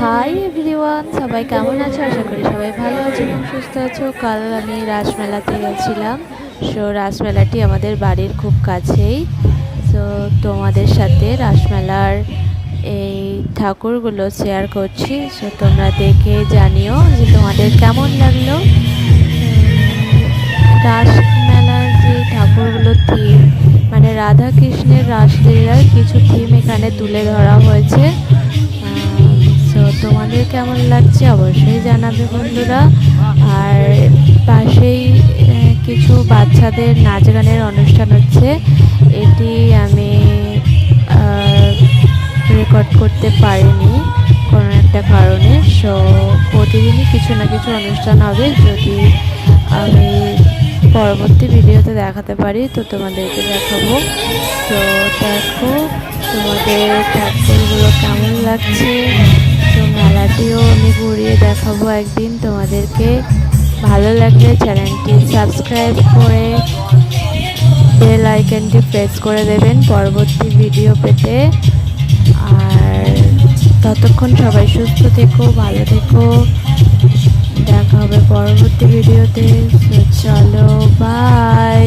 Hi everyone, সবাই কেমন আছো? আশা করি সবাই ভালো আছো এবং সুস্থ আছো। কাল আমি রাসমেলাতে গেছিলাম। রাসমেলাটি আমাদের বাড়ির খুব কাছেই। তোমাদের সাথে রাসমেলার এই ঠাকুরগুলো শেয়ার করছি। তোমরা দেখে জানিও যে তোমাদের কেমন লাগলো। রাসমেলার যে ঠাকুরগুলোর থিম, মানে রাধা কৃষ্ণের রাসলীলার কিছু থিম এখানে তুলে ধরা হয়েছে। তোমাদের কেমন লাগছে অবশ্যই জানাবে বন্ধুরা। আর পাশেই কিছু বাচ্চাদের নাচ গানের অনুষ্ঠান হচ্ছে। এটি আমি রেকর্ড করতে পারিনি কোনো একটা কারণে। প্রতিদিনই কিছু না কিছু অনুষ্ঠান হবে। যদি আমি পরবর্তী ভিডিওতে দেখাতে পারি তো তোমাদেরকে দেখাবো। তো দেখো তোমাদের ঠাকুরগুলো কেমন লাগছে। তো মেলাটিও আমি ঘুরিয়ে দেখাবো একদিন তোমাদেরকে। ভালো লাগলে চ্যানেলটি সাবস্ক্রাইব করে বেল আইকনটি প্রেস করে দেবেন পরবর্তী ভিডিও পেতে। আর ততক্ষণ সবাই সুস্থ থেকো, ভালো থেকো। দেখা হবে পরবর্তী ভিডিওতে। চলো বাই।